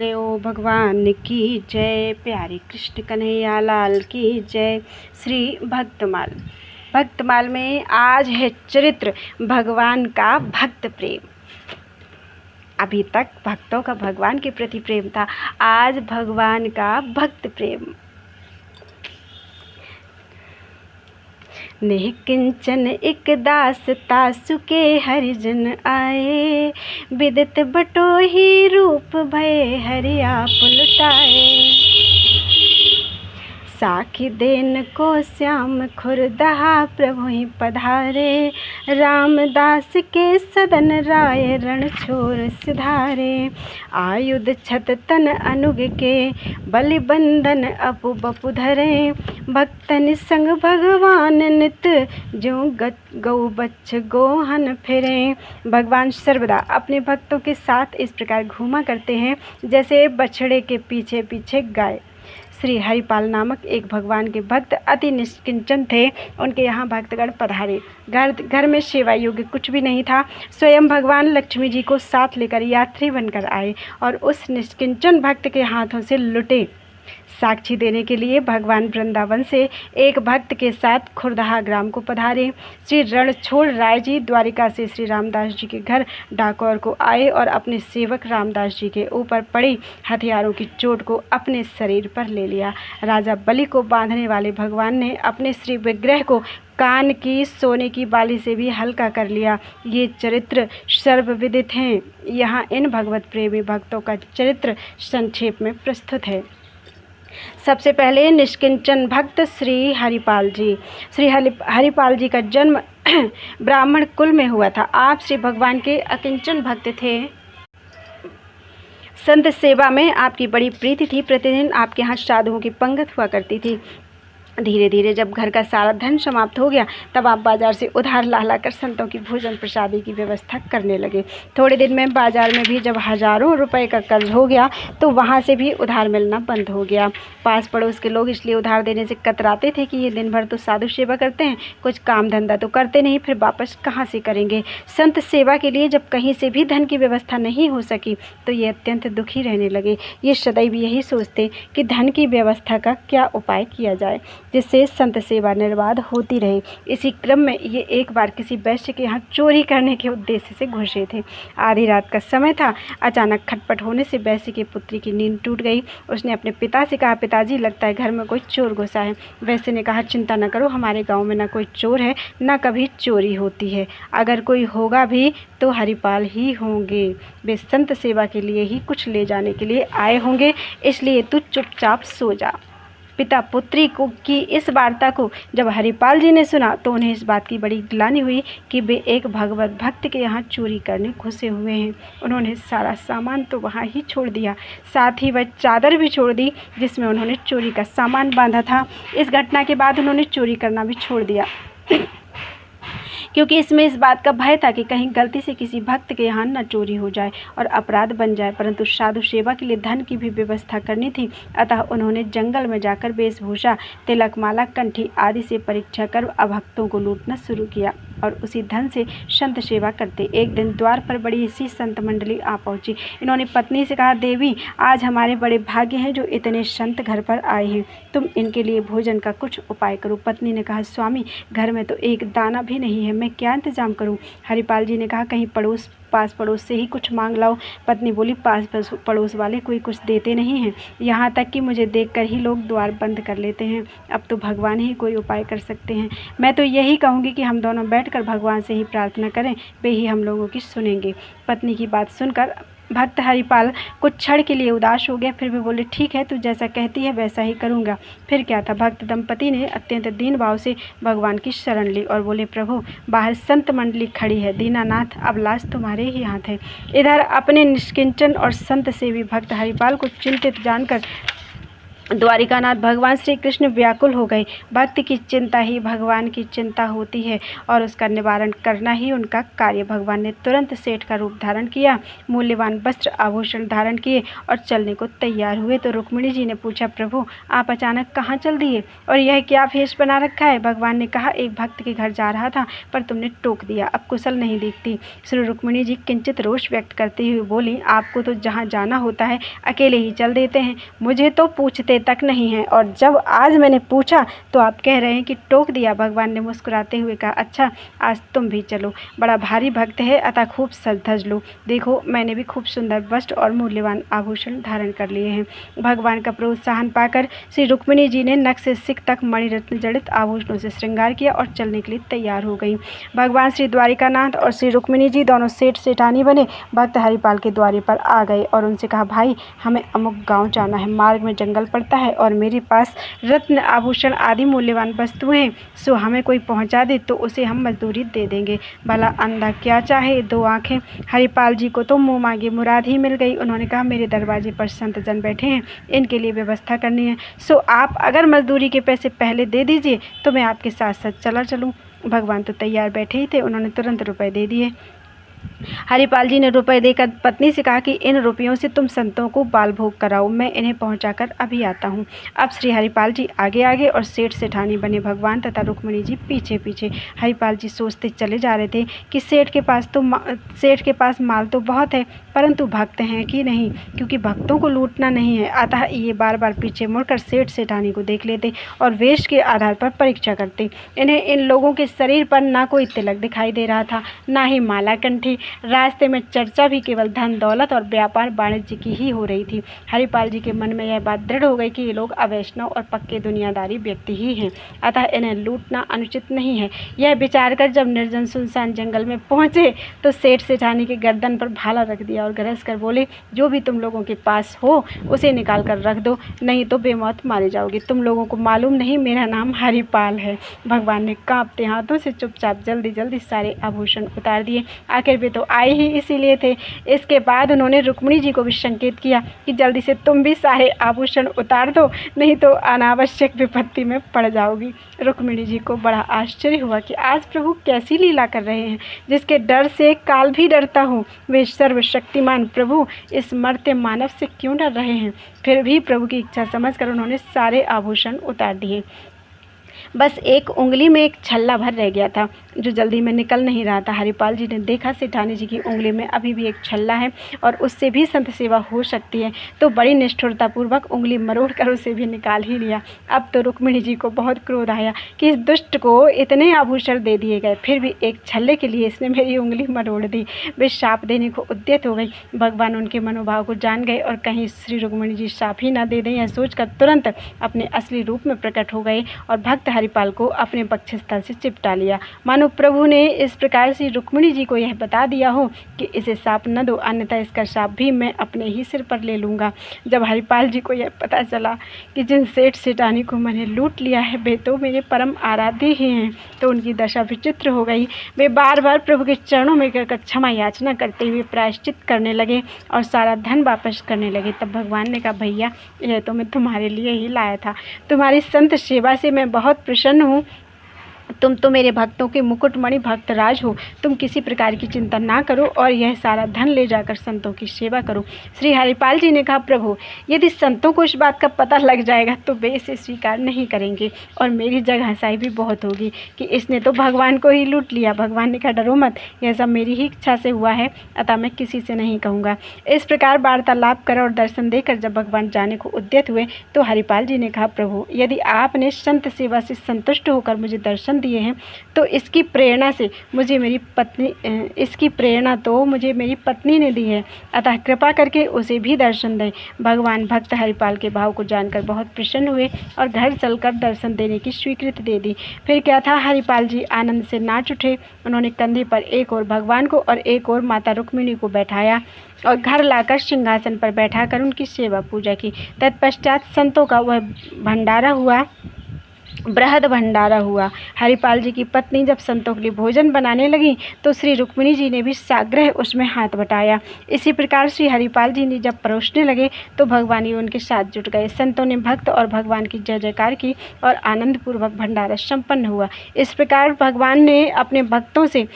देव भगवान की जय। प्यारे कृष्ण कन्हैया लाल की जय। श्री भक्तमाल। भक्तमाल में आज है चरित्र भगवान का भक्त प्रेम। अभी तक भक्तों का भगवान के प्रति प्रेम था, आज भगवान का भक्त प्रेम। नेह किंचन एक दास तासु के हरिजन आए, विदित बटोही रूप भय हरि आप लुटाए। साखी देन को श्याम खुरदहा प्रभु ही पधारे, रामदास के सदन राय रण छोर सिधारे। आयुध छत तन अनुग के बलि बंधन अपु बपु धरे, भक्तन संग भगवान नित जो गौ बच्छ गोहन फिरे। भगवान सर्वदा अपने भक्तों के साथ इस प्रकार घूमा करते हैं जैसे बछड़े के पीछे पीछे गाय। श्री हरिपाल नामक एक भगवान के भक्त अति निष्किंचन थे। उनके यहाँ भक्तगण पधारे। घर में सेवा योग्य कुछ भी नहीं था। स्वयं भगवान लक्ष्मी जी को साथ लेकर यात्री बनकर आए और उस निष्किंचन भक्त के हाथों से लुटे। साक्षी देने के लिए भगवान वृंदावन से एक भक्त के साथ खुरदहा ग्राम को पधारे। श्री रणछोड़ राय जी द्वारिका से श्री रामदास जी के घर डाकोर को आए और अपने सेवक रामदास जी के ऊपर पड़ी हथियारों की चोट को अपने शरीर पर ले लिया। राजा बलि को बांधने वाले भगवान ने अपने श्री विग्रह को कान की सोने की बाली से भी हल्का कर लिया। ये चरित्र सर्वविदित हैं। यहाँ इन भगवत प्रेमी भक्तों का चरित्र संक्षेप में प्रस्तुत है। सबसे पहले निष्किंचन भक्त श्री हरिपाल जी। श्री हरिपाल जी का जन्म ब्राह्मण कुल में हुआ था। आप श्री भगवान के अकिंचन भक्त थे। संत सेवा में आपकी बड़ी प्रीति थी। प्रतिदिन आपके यहाँ साधुओं की पंगत हुआ करती थी। धीरे धीरे जब घर का सारा धन समाप्त हो गया तब आप बाजार से उधार ला लाकर संतों की भोजन प्रसादी की व्यवस्था करने लगे। थोड़े दिन में बाजार में भी जब हजारों रुपए का कर्ज हो गया तो वहाँ से भी उधार मिलना बंद हो गया। पास पड़ोस के लोग इसलिए उधार देने से कतराते थे कि ये दिन भर तो साधु सेवा करते हैं, कुछ काम धंधा तो करते नहीं, फिर वापस कहाँ से करेंगे। संत सेवा के लिए जब कहीं से भी धन की व्यवस्था नहीं हो सकी तो ये अत्यंत दुखी रहने लगे। ये सदैव यही सोचते कि धन की व्यवस्था का क्या उपाय किया जाए जिससे संत सेवा निर्बाध होती रहे। इसी क्रम में ये एक बार किसी वैश्य के यहाँ चोरी करने के उद्देश्य से घुसे थे। आधी रात का समय था। अचानक खटपट होने से वैश्य की पुत्री की नींद टूट गई। उसने अपने पिता से कहा, पिताजी लगता है घर में कोई चोर घुसा है। वैश्य ने कहा, चिंता न करो, हमारे गाँव में न कोई चोर है न कभी चोरी होती है। अगर कोई होगा भी तो हरिपाल ही होंगे। वे संत सेवा के लिए ही कुछ ले जाने के लिए आए होंगे, इसलिए तू चुपचाप सो जा। पिता पुत्री को की इस वार्ता को जब हरिपाल जी ने सुना तो उन्हें इस बात की बड़ी ग्लानि हुई कि वे एक भगवत भक्त के यहाँ चोरी करने घुसे हुए हैं। उन्होंने सारा सामान तो वहाँ ही छोड़ दिया, साथ ही वह चादर भी छोड़ दी जिसमें उन्होंने चोरी का सामान बांधा था। इस घटना के बाद उन्होंने चोरी करना भी छोड़ दिया क्योंकि इसमें इस बात का भय था कि कहीं गलती से किसी भक्त के यहाँ न चोरी हो जाए और अपराध बन जाए। परंतु साधु सेवा के लिए धन की भी व्यवस्था करनी थी, अतः उन्होंने जंगल में जाकर वेशभूषा, तिलकमाला, कंठी आदि से परीक्षा कर अभक्तों को लूटना शुरू किया और उसी धन से संत सेवा करते। एक दिन द्वार पर बड़ी सी संत मंडली आ पहुंची। इन्होंने पत्नी से कहा, देवी आज हमारे बड़े भाग्य हैं जो इतने संत घर पर आए हैं, तुम इनके लिए भोजन का कुछ उपाय करो। पत्नी ने कहा, स्वामी घर में तो एक दाना भी नहीं है, मैं क्या इंतजाम करूं। हरिपाल जी ने कहा, कहीं पास पड़ोस से ही कुछ मांग लाओ। पत्नी बोली, पास पड़ोस वाले कोई कुछ देते नहीं हैं, यहाँ तक कि मुझे देखकर ही लोग द्वार बंद कर लेते हैं। अब तो भगवान ही कोई उपाय कर सकते हैं। मैं तो यही कहूँगी कि हम दोनों बैठकर भगवान से ही प्रार्थना करें, वे ही हम लोगों की सुनेंगे। पत्नी की बात सुनकर भक्त हरिपाल कुछ क्षण के लिए उदास हो गया, फिर भी बोले, ठीक है, तू जैसा कहती है वैसा ही करूँगा। फिर क्या था, भक्त दंपति ने अत्यंत दीन भाव से भगवान की शरण ली और बोले, प्रभु बाहर संत मंडली खड़ी है, दीनानाथ अब लाज तुम्हारे ही हाथ है। इधर अपने निष्किंचन और संत सेवी भक्त हरिपाल को चिंतित जानकर द्वारिकानाथ भगवान श्री कृष्ण व्याकुल हो गए। भक्ति की चिंता ही भगवान की चिंता होती है और उसका निवारण करना ही उनका कार्य। भगवान ने तुरंत सेठ का रूप धारण किया, मूल्यवान वस्त्र आभूषण धारण किए और चलने को तैयार हुए। तो रुक्मिणी जी ने पूछा, प्रभु आप अचानक कहाँ चल दिए और यह क्या भेष बना रखा है? भगवान ने कहा, एक भक्त के घर जा रहा था पर तुमने टोक दिया, अब कुशल नहीं दिखती। श्री रुक्मिणी जी किंचित रोष व्यक्त करते हुए बोली, आपको तो जहाँ जाना होता है अकेले ही चल देते हैं, मुझे तो पूछते तक नहीं है, और जब आज मैंने पूछा तो आप कह रहे हैं कि टोक दिया। भगवान ने मुस्कुराते हुए कहा, अच्छा आज तुम भी चलो, बड़ा भारी भक्त है अतः खूब सज धज लो, देखो मैंने भी खूब सुंदर वस्त्र और मूल्यवान आभूषण धारण कर लिए हैं। भगवान का प्रोत्साहन पाकर श्री रुक्मिणी जी ने नख से सिख तक मणिरत्न जड़ित आभूषणों से श्रृंगार किया और चलने के लिए तैयार हो गई। भगवान श्री द्वारिकानाथ और श्री रुक्मिणी जी दोनों सेठ सेठानी बने भक्त हरिपाल के द्वारे पर आ गए और उनसे कहा, भाई हमें अमुक गांव जाना है, मार्ग में जंगल पड़ता है और मेरे पास रत्न आभूषण आदि मूल्यवान वस्तुएं हैं, सो हमें कोई पहुंचा दे तो उसे हम मजदूरी दे देंगे। भला अंधा क्या चाहे दो आंखें। हरिपाल जी को तो मुँह मांगी मुराद ही मिल गई। उन्होंने कहा, मेरे दरवाजे पर संत जन बैठे हैं, इनके लिए व्यवस्था करनी है, सो आप अगर मजदूरी के पैसे पहले दे दीजिए तो मैं आपके साथ साथ चला चलूँ। भगवान तो तैयार बैठे ही थे, उन्होंने तुरंत रुपए दे दिए। हरिपाल जी ने रुपए देकर पत्नी से कहा कि इन रुपयों से तुम संतों को बाल भोग कराओ, मैं इन्हें पहुंचाकर अभी आता हूं। अब श्री हरिपाल जी आगे आगे और सेठ सेठानी बने भगवान तथा रुक्मिणी जी पीछे पीछे। हरिपाल जी सोचते चले जा रहे थे कि सेठ के पास माल तो बहुत है, परंतु भक्त हैं कि नहीं, क्योंकि भक्तों को लूटना नहीं है। अतः ये बार बार पीछे मुड़कर सेठ सेठानी को देख लेते और वेश के आधार पर परीक्षा करते। इन्हें इन लोगों के शरीर पर ना कोई तिलक दिखाई दे रहा था, ना ही माला कंठी। रास्ते में चर्चा भी केवल धन दौलत और व्यापार वाणिज्य की ही हो रही थी। हरिपाल जी के मन में यह बात दृढ़ हो गई कि ये लोग अवैष्णव और पक्के दुनियादारी व्यक्ति ही हैं, अतः इन्हें लूटना अनुचित नहीं है। यह विचार कर जब निर्जन सुनसान जंगल में पहुंचे तो सेठ सेठानी के गर्दन पर भाला रख दिया और गरज कर बोले, जो भी तुम लोगों के पास हो उसे निकाल कर रख दो, नहीं तो बेमौत मारे जाओगे। तुम लोगों को मालूम नहीं मेरा नाम हरिपाल है। भगवान ने कांपते हाथों से चुपचाप जल्दी जल्दी सारे आभूषण उतार दिए। आखिर वे तो आए ही इसीलिए थे। इसके बाद उन्होंने रुक्मिणी जी को भी संकेत किया कि जल्दी से तुम भी सारे आभूषण उतार दो, नहीं तो अनावश्यक विपत्ति में पड़ जाओगी। रुक्मिणी जी को बड़ा आश्चर्य हुआ कि आज प्रभु कैसी लीला कर रहे हैं, जिसके डर से काल भी डरता हो। वे सर्वशक्तिमान प्रभु इस मर्त्य मानव से क्यों डर रहे हैं? फिर भी प्रभु की इच्छा समझकर उन्होंने सारे आभूषण उतार दिए। बस एक उंगली में एक छल्ला भर रह गया था जो जल्दी में निकल नहीं रहा था। हरिपाल जी ने देखा सेठानी जी की उंगली में अभी भी एक छल्ला है और उससे भी संत सेवा हो सकती है, तो बड़ी निष्ठुरतापूर्वक उंगली मरोड़ कर उसे भी निकाल ही लिया। अब तो रुक्मिणी जी को बहुत क्रोध आया कि इस दुष्ट को इतने आभूषण दे दिए गए, फिर भी एक छल्ले के लिए इसने मेरी उंगली मरोड़ दी। वे शाप देने को उद्यत हो गई। भगवान उनके मनोभाव को जान गए और कहीं श्री रुक्मिणी जी शाप ही न दे दें यह सोचकर तुरंत अपने असली रूप में प्रकट हो गए और भक्त हरिपाल को अपने वक्षस्थल से चिपटा लिया, मानो प्रभु ने इस प्रकार से रुक्मिणी जी को यह बता दिया हो कि इसे शाप न दो, अन्यथा इसका शाप भी मैं अपने ही सिर पर ले लूँगा। जब हरिपाल जी को यह पता चला कि जिन सेठ सेठानी को मैंने लूट लिया है वे तो मेरे परम आराध्य ही हैं, तो उनकी दशा विचित्र हो गई। वे बार बार प्रभु के चरणों में गिरकर क्षमा याचना करते हुए प्रायश्चित करने लगे और सारा धन वापस करने लगे। तब भगवान ने कहा, भैया यह तो मैं तुम्हारे लिए ही लाया था, तुम्हारी संत सेवा से मैं बहुत प्रसन्न हूँ। तुम तो मेरे भक्तों के मुकुटमणि भक्तराज हो, तुम किसी प्रकार की चिंता ना करो और यह सारा धन ले जाकर संतों की सेवा करो। श्री हरिपाल जी ने कहा, प्रभु यदि संतों को इस बात का पता लग जाएगा तो वे इसे स्वीकार नहीं करेंगे और मेरी जगह हंसाई भी बहुत होगी कि इसने तो भगवान को ही लूट लिया। भगवान ने कहा, डरो मत, यह सब मेरी ही इच्छा से हुआ है, अतः मैं किसी से नहीं कहूँगा। इस प्रकार वार्तालाप कर और दर्शन देकर जब भगवान जाने को उद्यत हुए तो हरिपाल जी ने कहा, प्रभु यदि आपने संत सेवा से संतुष्ट होकर मुझे दर्शन दिए हैं तो इसकी प्रेरणा तो मुझे मेरी पत्नी ने दी है, अतः कृपा करके उसे भी दर्शन दें। भगवान भक्त हरिपाल के भाव को जानकर बहुत प्रसन्न हुए और घर चलकर दर्शन देने की स्वीकृति दे दी। फिर क्या था, हरिपाल जी आनंद से नाच उठे। उन्होंने कंधे पर एक और भगवान को और एक और माता रुक्मिणी को बैठाया और घर लाकर सिंहासन पर बैठाकर उनकी सेवा पूजा की। तत्पश्चात संतों का वह भंडारा हुआ बृहद भंडारा हुआ। हरिपाल जी की पत्नी जब संतों के लिए भोजन बनाने लगी तो श्री रुक्मिणी जी ने भी साग्रह उसमें हाथ बटाया। इसी प्रकार श्री हरिपाल जी ने जब परोसने लगे तो भगवान ही उनके साथ जुट गए। संतों ने भक्त और भगवान की जय जयकार की और आनंद पूर्वक भंडारा संपन्न हुआ। इस प्रकार भगवान ने अपने भक्तों से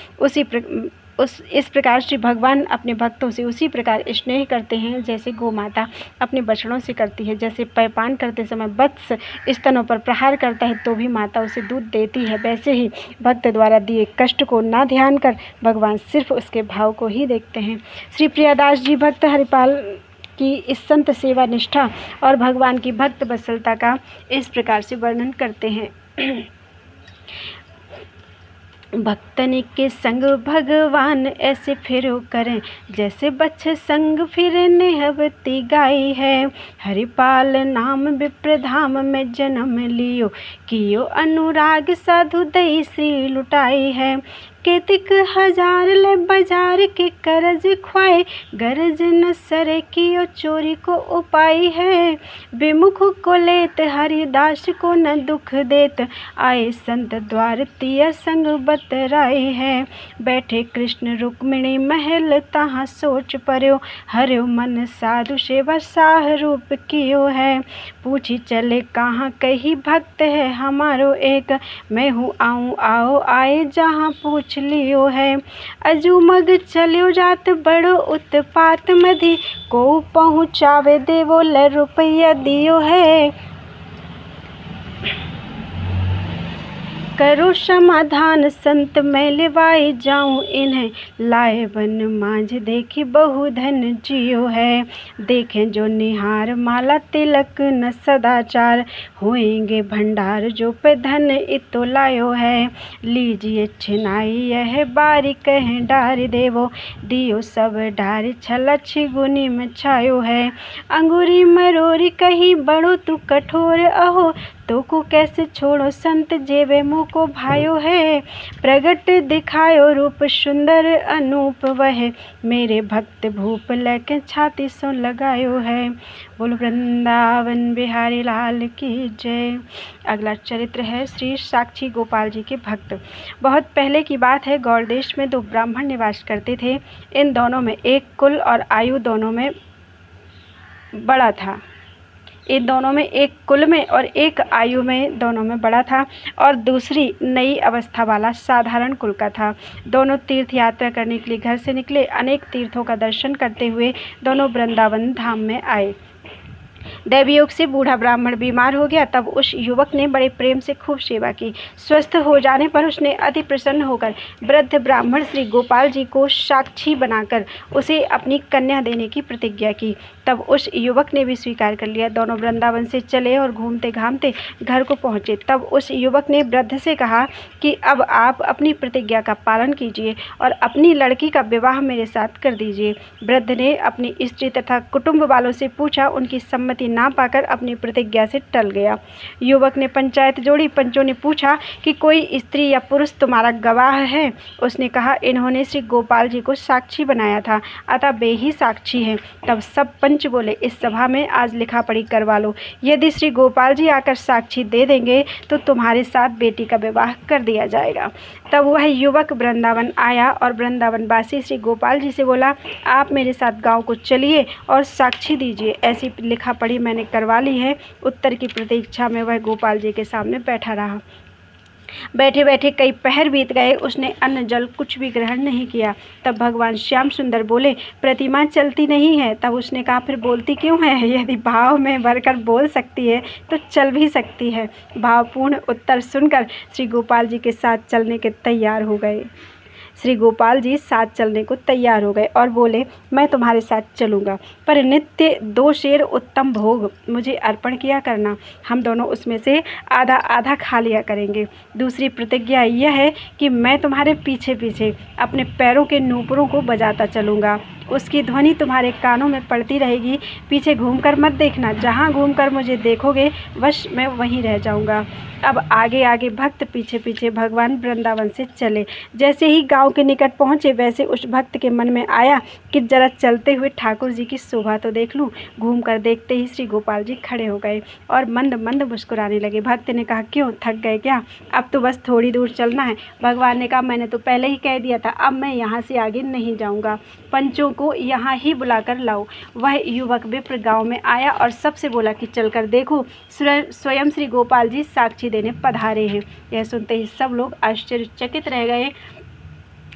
इस प्रकार श्री भगवान अपने भक्तों से उसी प्रकार स्नेह करते हैं जैसे गौ माता अपने बछड़ों से करती है। जैसे पेयपान करते समय वत्स स्तनों पर प्रहार करता है तो भी माता उसे दूध देती है, वैसे ही भक्त द्वारा दिए कष्ट को ना ध्यान कर भगवान सिर्फ उसके भाव को ही देखते हैं। श्री प्रियादास जी भक्त हरिपाल की इस संत सेवा निष्ठा और भगवान की भक्त वत्सलता का इस प्रकार से वर्णन करते हैं। भक्तन के संग भगवान ऐसे फिरो करें जैसे बच्चे संग फिरे नेहवती गाई है। हरिपाल नाम विप्रधाम में जन्म लियो, कियो अनुराग साधु दई सी लुटाई है। केतिक हजार ले बाजार के करज ख्वाए, गरज न सरे कियो चोरी को उपाय है। विमुख को लेत हरिदास को न दुख देत, आए संत द्वार तिया संग बतराए है। बैठे कृष्ण रुक्मिणी महल तहाँ सोच पर्यो, हर्यो मन साधु सेवा साह रूप कियो है। पूछी चले कहाँ कही भक्त है हमारो एक, मैं हूँ आऊँ आओ आए जहाँ पूछ लियो है। अजुमग चलियो जात बड़ो उत्पात मधी, को पहुँचावे देवो ले रुपया दियो है। करो समाधान संत मैं लेवाई जाऊँ इन्हें, लाए वन मांझ देखी बहु धन जियो है। देखें जो निहार माला तिलक न सदाचार, होएंगे भंडार जो पे धन इतो लायो है। लीजिए छिनाई यह बारी कहें डारी देवो, दियो सब डारी छला छिगुनी में छायो है। अंगूरी मरोरी कही बड़ो तू कठोर अहो, तो को कैसे छोड़ो संत जेवे मुँह को भायो है। प्रगट दिखायो रूप सुंदर अनूप वह, मेरे भक्त भूप लेके छाती सो लगायो है। बोलो वृंदावन बिहारी लाल की जय। अगला चरित्र है श्री साक्षी गोपाल जी के भक्त। बहुत पहले की बात है, गौड़ देश में दो ब्राह्मण निवास करते थे। इन दोनों में एक कुल और आयु दोनों में बड़ा था। इन दोनों में एक कुल में और एक आयु में दोनों में बड़ा था और दूसरी नई अवस्था वाला साधारण कुल का था। दोनों तीर्थ यात्रा करने के लिए घर से निकले। अनेक तीर्थों का दर्शन करते हुए दोनों वृंदावन धाम में आए। दैवयोग से बूढ़ा ब्राह्मण बीमार हो गया। तब उस युवक ने बड़े प्रेम से खूब सेवा की। स्वस्थ हो जाने पर उसने अति प्रसन्न होकर वृद्ध ब्राह्मण श्री गोपाल जी को साक्षी बनाकर उसे अपनी कन्या देने की प्रतिज्ञा की। तब उस युवक ने भी स्वीकार कर लिया। दोनों वृंदावन से चले और घूमते घामते घर को पहुँचे। तब उस युवक ने वृद्ध से कहा कि अब आप अपनी प्रतिज्ञा का पालन कीजिए और अपनी लड़की का विवाह मेरे साथ कर दीजिए। वृद्ध ने अपनी स्त्री तथा कुटुंब वालों से पूछा। उनकी सम्मति ना पाकर अपनी प्रतिज्ञा से टल गया। युवक ने पंचायत जोड़ी। पंचों ने पूछा कि कोई स्त्री या पुरुष तुम्हारा गवाह है? उसने कहा, इन्होंने श्री गोपाल जी को साक्षी बनाया था, अतः वे ही साक्षी हैं। तब सब पंच बोले, इस सभा में आज लिखा पढ़ी करवा लो। यदि श्री गोपाल जी आकर साक्षी दे देंगे तो तुम्हारे साथ बेटी का विवाह कर दिया जाएगा। तब वह युवक वृंदावन आया और वृंदावन वासी श्री गोपाल जी से बोला, आप मेरे साथ गांव को चलिए और साक्षी दीजिए। ऐसी लिखा पढ़ी मैंने करवा ली है। उत्तर की प्रतीक्षा में वह गोपाल जी के सामने बैठा रहा। बैठे बैठे कई पहर बीत गए। उसने अन्न जल कुछ भी ग्रहण नहीं किया। तब भगवान श्याम सुंदर बोले, प्रतिमा चलती नहीं है। तब उसने कहा, फिर बोलती क्यों है? यदि भाव में भरकर बोल सकती है तो चल भी सकती है। भावपूर्ण उत्तर सुनकर श्री गोपाल जी के साथ चलने के तैयार हो गए। श्री गोपाल जी साथ चलने को तैयार हो गए और बोले, मैं तुम्हारे साथ चलूँगा, पर नित्य 2 शेर उत्तम भोग मुझे अर्पण किया करना। हम दोनों उसमें से आधा आधा खा लिया करेंगे। दूसरी प्रतिज्ञा यह है कि मैं तुम्हारे पीछे पीछे अपने पैरों के नूपुरों को बजाता चलूँगा। उसकी ध्वनि तुम्हारे कानों में पड़ती रहेगी। पीछे घूमकर मत देखना, जहाँ घूमकर मुझे देखोगे बस मैं वहीं रह जाऊँगा। अब आगे आगे भक्त पीछे पीछे भगवान वृंदावन से चले। जैसे ही गांव के निकट पहुँचे वैसे उस भक्त के मन में आया कि जरा चलते हुए ठाकुर जी की शोभा तो देख लूँ। घूमकर देखते ही श्री गोपाल जी खड़े हो गए और मंद मंद मुस्कुराने लगे। भक्त ने कहा, क्यों, थक गए क्या? अब तो बस थोड़ी दूर चलना है। भगवान ने कहा, मैंने तो पहले ही कह दिया था, अब मैं यहाँ से आगे नहीं जाऊँगा। पंचों को यहाँ ही बुलाकर लाओ। वह युवक विप्र गाँव में आया और सबसे बोला कि चलकर देखो, स्वयं श्री गोपाल जी साक्षी देने पधारे हैं। यह सुनते ही सब लोग आश्चर्यचकित रह गए।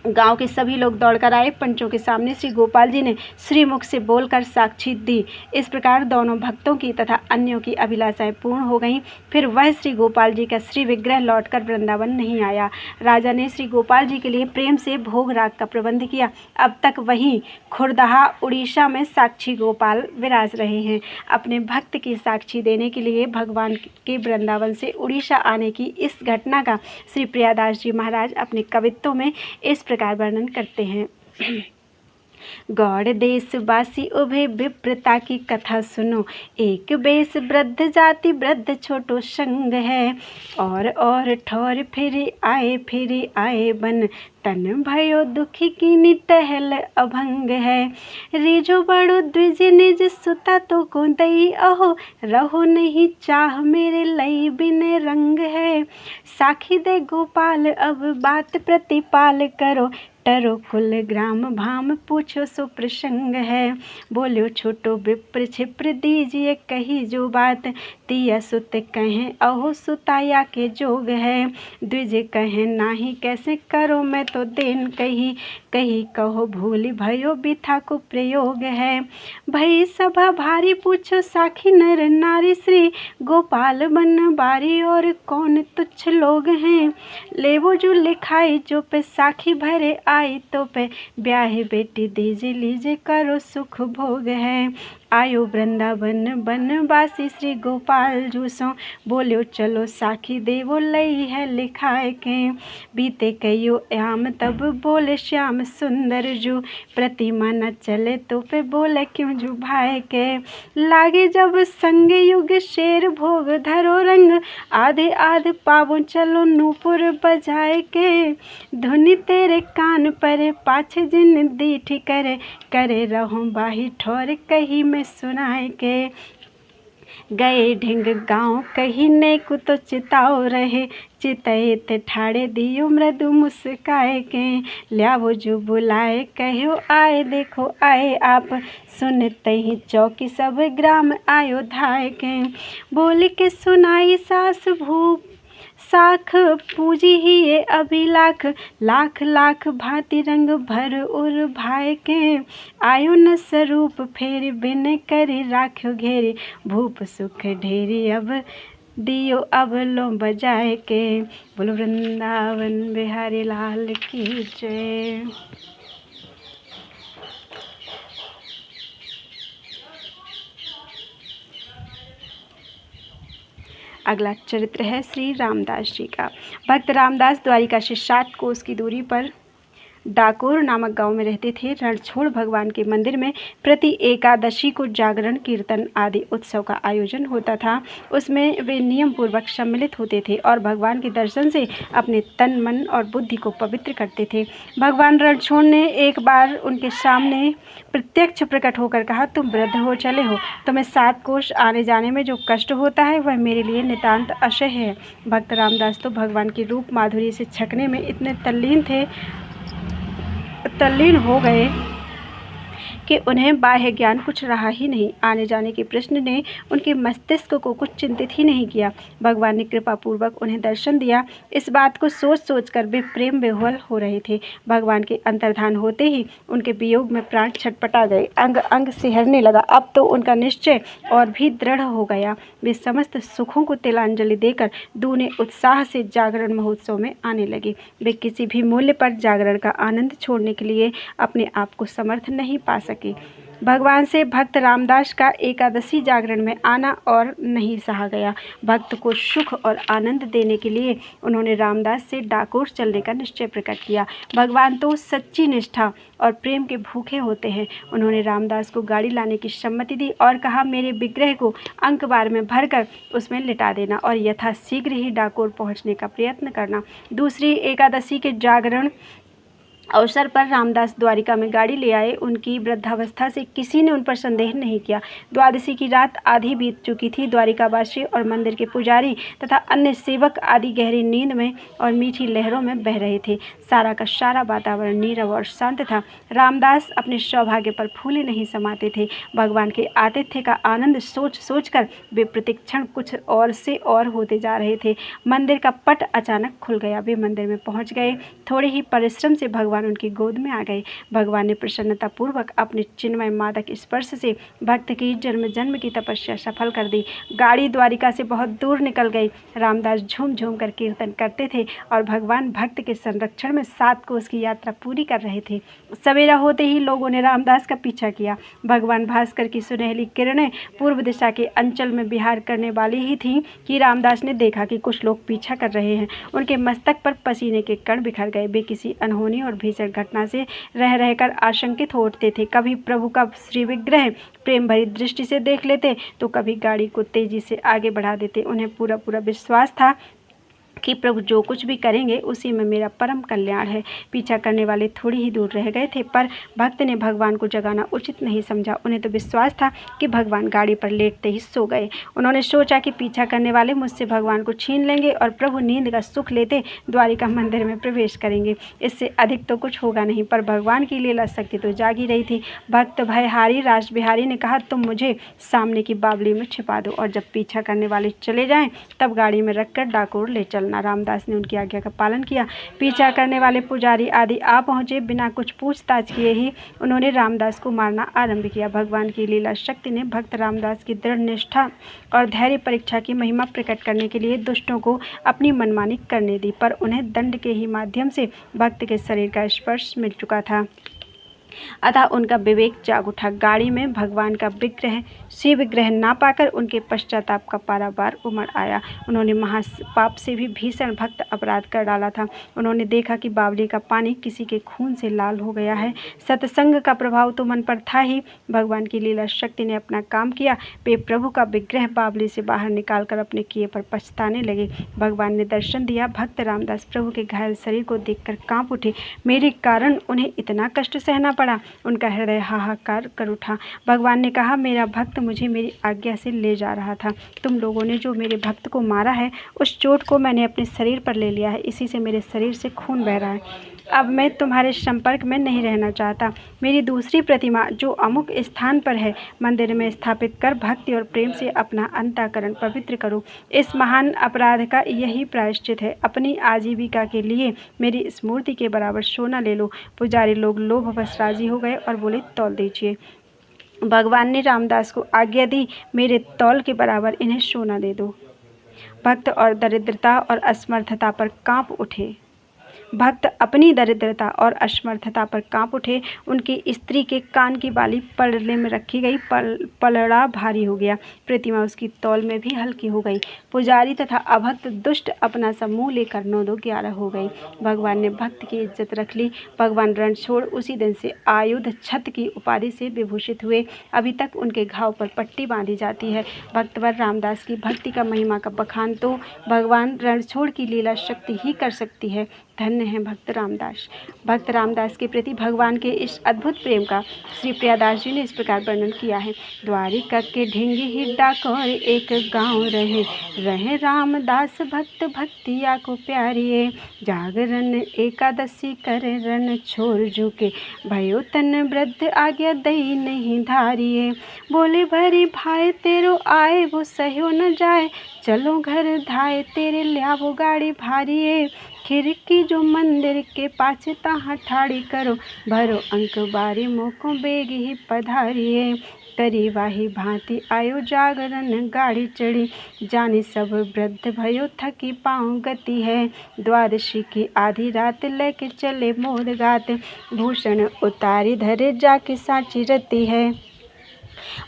गांव के सभी लोग दौड़कर आए। पंचों के सामने श्री गोपाल जी ने श्रीमुख से बोलकर साक्षी दी। इस प्रकार दोनों भक्तों की तथा अन्यों की अभिलाषाएं पूर्ण हो गईं। फिर वह श्री गोपाल जी का श्री विग्रह लौटकर वृंदावन नहीं आया। राजा ने श्री गोपाल जी के लिए प्रेम से भोग राग का प्रबंध किया। अब तक वहीं खुरदहा उड़ीसा में साक्षी गोपाल विराज रहे हैं। अपने भक्त की साक्षी देने के लिए भगवान के वृंदावन से उड़ीसा आने की इस घटना का श्री प्रियादास जी महाराज अपने कवित्तों में इस प्रकार वर्णन करते हैं। गौड़ देशवासी उभे विप्रता की कथा सुनो, एक बेस वृद्ध जाति वृद्ध छोटो संग है, और ठौर फिर आए बन, तन भयो दुखी की निटहल अभंग है। रिजो बड़ो द्विज निज सुता तो को दई, अहो रहो नहीं चाह मेरे लई बिन रंग है। साखी दे गोपाल अब बात प्रतिपाल करो, टरो कुल ग्राम भाम पूछो सो प्रसंग है। बोलो छोटो विप्र छिप्र दीजिए कही जो बात, तिया सुत कहें अहो सुताया के जोग है। द्विज कहें नाही कैसे करो मैं तो देन कही, कही कहो भूल भयो बिथा को प्रयोग है। भई सभा भारी पूछो साखी नर नारी, श्री गोपाल बन बारी और कौन तुच्छ लोग हैं। लेवो जो लिखाई जो पे साखी भरे आई, तो पे ब्याह बेटी दीजे लीजे करो सुख भोग है। आयो वृंदावन बनवासी श्री गोपाल जूसो, बोलो चलो साखी देवो लई है लिखाए के। बीते कयो याम तब बोले श्याम सुंदर जू, प्रतिमा न चले तो पे बोले क्यों जू भाई के। लागे जब संग युग शेर भोग धरो रंग, आधे आध पावो चलो नूपुर बजाए के। धुनि तेरे कान पर पाछे जिन दीठी करे, करे रहो बाही ठोर कही में सुनाए के। गए ढिंग गाँव कही ने को तो चिताओ रहे, चितए ते ठाड़े दियो मृदु मुस्काए के। ल्यावो जो बुलाए कहो आए देखो आए आप, सुनते ही चौकी सब ग्राम आयो धाय के। बोल के सुनाई सास भूप साख पूजी ही ये अभिलाख, लाख लाख भांति रंग भर उर भाई के। आयु न स्वरूप फेर बिन करी राख्यो घेरी, भूप सुख ढेरी अब दियो अब लो बजाए के। बोलो वृंदावन बिहारी लाल की जय। अगला चरित्र है श्री रामदास जी का। भक्त रामदास द्वारिका से 7 कोस की दूरी पर डाकोर नामक गांव में रहते थे। रणछोड़ भगवान के मंदिर में प्रति एकादशी को जागरण, कीर्तन आदि उत्सव का आयोजन होता था। उसमें वे नियम पूर्वक सम्मिलित होते थे और भगवान के दर्शन से अपने तन, मन और बुद्धि को पवित्र करते थे। भगवान रणछोड़ ने एक बार उनके सामने प्रत्यक्ष प्रकट होकर कहा, तुम वृद्ध हो चले हो, तुम्हें 7 कोस आने जाने में जो कष्ट होता है वह मेरे लिए नितांत असह्य है। भक्त रामदास तो भगवान की रूप माधुरी से छकने में इतने तल्लीन हो गए कि उन्हें बाह्य ज्ञान कुछ रहा ही नहीं। आने जाने के प्रश्न ने उनके मस्तिष्क को कुछ चिंतित ही नहीं किया। भगवान ने कृपा पूर्वक उन्हें दर्शन दिया। इस बात को सोच सोच कर वे प्रेम विह्वल हो रहे थे। भगवान के अंतर्धान होते ही उनके वियोग में प्राण छटपटा गए, अंग अंग सिहरने लगा। अब तो उनका निश्चय और भी दृढ़ हो गया। वे समस्त सुखों को तिलांजलि देकर दूने उत्साह से जागरण महोत्सव में आने लगे। वे किसी भी मूल्य पर जागरण का आनंद छोड़ने के लिए अपने आप को समर्थ नहीं पा सके। भगवान से भक्त रामदास का एकादशी जागरण में आना और नहीं सहा गया। भक्त को सुख और आनंद देने के लिए उन्होंने रामदास से डाकोर चलने का निश्चय प्रकट किया। भगवान तो सच्ची निष्ठा और प्रेम के भूखे होते हैं। उन्होंने रामदास को गाड़ी लाने की सम्मति दी और कहा, मेरे विग्रह को अंकबार में भरकर उसमें लिटा देना और यथाशीघ्र ही डाकोर पहुंचने का प्रयत्न करना। दूसरी एकादशी के जागरण अवसर पर रामदास द्वारिका में गाड़ी ले आए। उनकी वृद्धावस्था से किसी ने उन पर संदेह नहीं किया। द्वादशी की रात आधी बीत चुकी थी। द्वारिकावासी और मंदिर के पुजारी तथा अन्य सेवक आदि गहरी नींद में और मीठी लहरों में बह रहे थे। सारा का सारा वातावरण नीरव और शांत था। रामदास अपने सौभाग्य पर फूले नहीं समाते थे। भगवान के आतिथ्य का आनंद सोच सोच कर वे प्रतिक्षण कुछ और से और होते जा रहे थे। मंदिर का पट अचानक खुल गया। वे मंदिर में पहुंच गए। थोड़े ही परिश्रम से भगवान उनकी गोद में आ गए। भगवान ने प्रसन्नतापूर्वक अपने चिन्मय मादक स्पर्श से भक्त की जन्म जन्म की तपस्या सफल कर दी। गाड़ी द्वारिका से बहुत दूर निकल गई। रामदास झूम झूम कर कीर्तन करते थे और भगवान भक्त के संरक्षण में 7 कोस की यात्रा पूरी कर रहे थे। सवेरा होते ही लोगों ने रामदास का पीछा किया। भगवान भास्कर की सुनहली किरणें पूर्व दिशा के अंचल में विहार करने वाली ही थी कि रामदास ने देखा कि कुछ लोग पीछा कर रहे हैं। उनके मस्तक पर पसीने के कण बिखर गए। वे किसी अनहोनी और भीषण घटना से रह रहकर आशंकित हो उठते थे। कभी प्रभु का श्री विग्रह प्रेम भरी दृष्टि से देख लेते तो कभी गाड़ी को तेजी से आगे बढ़ा देते। उन्हें पूरा पूरा विश्वास था कि प्रभु जो कुछ भी करेंगे उसी में मेरा परम कल्याण है। पीछा करने वाले थोड़ी ही दूर रह गए थे, पर भक्त ने भगवान को जगाना उचित नहीं समझा। उन्हें तो विश्वास था कि भगवान गाड़ी पर लेटते ही सो गए। उन्होंने सोचा कि पीछा करने वाले मुझसे भगवान को छीन लेंगे और प्रभु नींद का सुख लेते द्वारिका मंदिर में प्रवेश करेंगे। इससे अधिक तो कुछ होगा नहीं, पर भगवान की लीला शक्ति तो जागी रही थी। भक्त भयहारी रासबिहारी ने कहा, तुम मुझे सामने की बावली में छिपा दो और जब पीछा करने वाले चले जाएं तब गाड़ी में रखकर डाकोर ले चलना। रामदास ने उनकी आज्ञा का पालन किया। पीछा करने वाले पुजारी आदि आ पहुंचे। बिना कुछ पूछताछ किए ही उन्होंने रामदास को मारना आरंभ किया। भगवान की लीला शक्ति ने भक्त रामदास की दृढ़ निष्ठा और धैर्य परीक्षा की महिमा प्रकट करने के लिए दुष्टों को अपनी मनमानी करने दी, पर उन्हें दंड के ही माध्यम से भक्त के शरीर का स्पर्श मिल चुका था। अतः उनका विवेक जाग उठा। गाड़ी में भगवान का विग्रह शिव विग्रह ना पाकर उनके पश्चाताप का पारावार उमड़ आया। उन्होंने महापाप से भी भीषण भक्त अपराध कर डाला था। उन्होंने देखा कि बावली का पानी किसी के खून से लाल हो गया है। सत्संग का प्रभाव तो मन पर था ही, भगवान की लीला शक्ति ने अपना काम किया। वे प्रभु का विग्रह बावली से बाहर निकालकर अपने किए पर पछताने लगे। भगवान ने दर्शन दिया। भक्त रामदास प्रभु के घायल शरीर को देखकर कांप उठे। मेरे कारण उन्हें इतना कष्ट सहना पड़ा। उनका हृदय हाहाकार कर उठा। भगवान ने कहा, मेरा भक्त मुझे मेरी आज्ञा से ले जा रहा था। तुम लोगों ने जो मेरे भक्त को मारा है उस चोट को मैंने अपने शरीर पर ले लिया है। इसी से मेरे शरीर से खून बह रहा है। अब मैं तुम्हारे संपर्क में नहीं रहना चाहता। मेरी दूसरी प्रतिमा जो अमुक स्थान पर है मंदिर में स्थापित कर भक्ति और प्रेम से अपना अंतःकरण पवित्र करो। इस महान अपराध का यही प्रायश्चित है। अपनी आजीविका के लिए मेरी इस मूर्ति के बराबर सोना ले लो। पुजारी लोग लोभवश राजी हो गए और बोले, तौल दीजिए। भगवान ने रामदास को आज्ञा दी, मेरे तौल के बराबर इन्हें सोना दे दो। भक्त और दरिद्रता और असमर्थता पर कांप उठे। भक्त अपनी दरिद्रता और असमर्थता पर कांप उठे। उनकी स्त्री के कान की बाली पलड़े में रखी गई। पलड़ा भारी हो गया। प्रतिमा उसकी तौल में भी हल्की हो गई। पुजारी तथा अभक्त दुष्ट अपना समूह लेकर 9-2-11 हो गए। भगवान ने भक्त की इज्जत रख ली। भगवान रणछोड़ उसी दिन से आयुध छत की उपाधि से विभूषित हुए। अभी तक उनके घाव पर पट्टी बांधी जाती है। भक्तवर रामदास की भक्ति का महिमा का बखान तो भगवान रणछोड़ की लीला शक्ति ही कर सकती है। धन्य है भक्त रामदास। भक्त रामदास के प्रति भगवान के इस अद्भुत प्रेम का श्री प्रियादास जी ने इस प्रकार वर्णन किया है। द्वारिका के ढेंगी ही डाकोर एक गांव रहे, रहे रामदास भक्त भक्तिया को प्यारिये। जागरण एकादशी करे रण छोर झुके, भयो तन वृद्ध आज्ञा दई नहीं धारिये। बोले भरी भाई तेरो आए वो सहयो न जाए, चलो घर धाए तेरे ल्यावो गाड़ी भारिये। खिड़की जो मंदिर के पाछ तहाँ ठाड़ी करो, भरो अंक बारी मोको बेग ही पधारिये। करी वाही भांति आयो जागरण गाड़ी चढ़ी, जाने सब वृद्ध भयो थकी पाँव गति है। द्वादशी की आधी रात लेके चले मोर गात, भूषण उतारी धरे जाके साची रती है।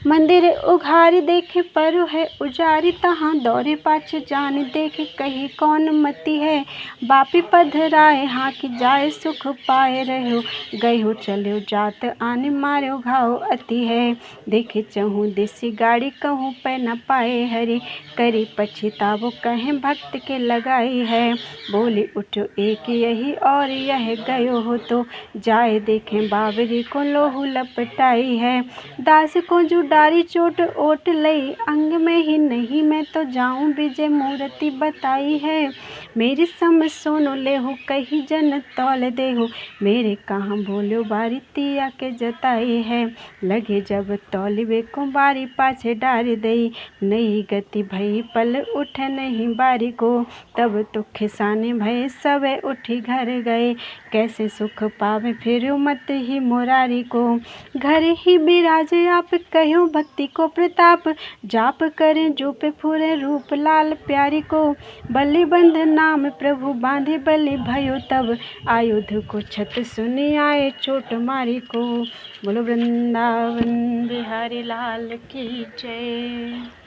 मंदिर उघारी देखे परो है उजारी, तहाँ दौड़े पाछे जान देखे कही कौन मती है। बापी पधराए हाँ की जाए सुख पाए रहो, गए हो चलो जात आने मारो घाव अति है। देखे चहूँ देसी गाड़ी कहूँ पे न पाए हरी, करी पछतावो कहें भक्त के लगाई है। बोले उठो एक यही और यह गयो हो तो, जाए देखें बाबरी को लोहू लपटाई है। दास को जुडारी चोट ओट लई, अंग में ही नहीं मैं तो जाऊं विजय मूर्ति बताई है। मेरी सम सोनो लेहु कही जन तौल देहु, मेरे कहाँ बोलो बारी तिया के जताई है। लगे जब तौलिबे को बारी पाछे डार दई, नई गति भई पल उठ नहीं बारी को। तब तो खिसाने भय सबे उठी घर गए, कैसे सुख पावे फिर मत ही मुरारी को। घर ही बिराजे आप कहो भक्ति को प्रताप, जाप करें जो पे फूरे रूप लाल प्यारी को। बलि बंध नाम प्रभु बांधे बलि भयो तब, आयुध को छत सुनी आए चोट मारी को। बोलो वृंदावन बिहारी लाल की जय।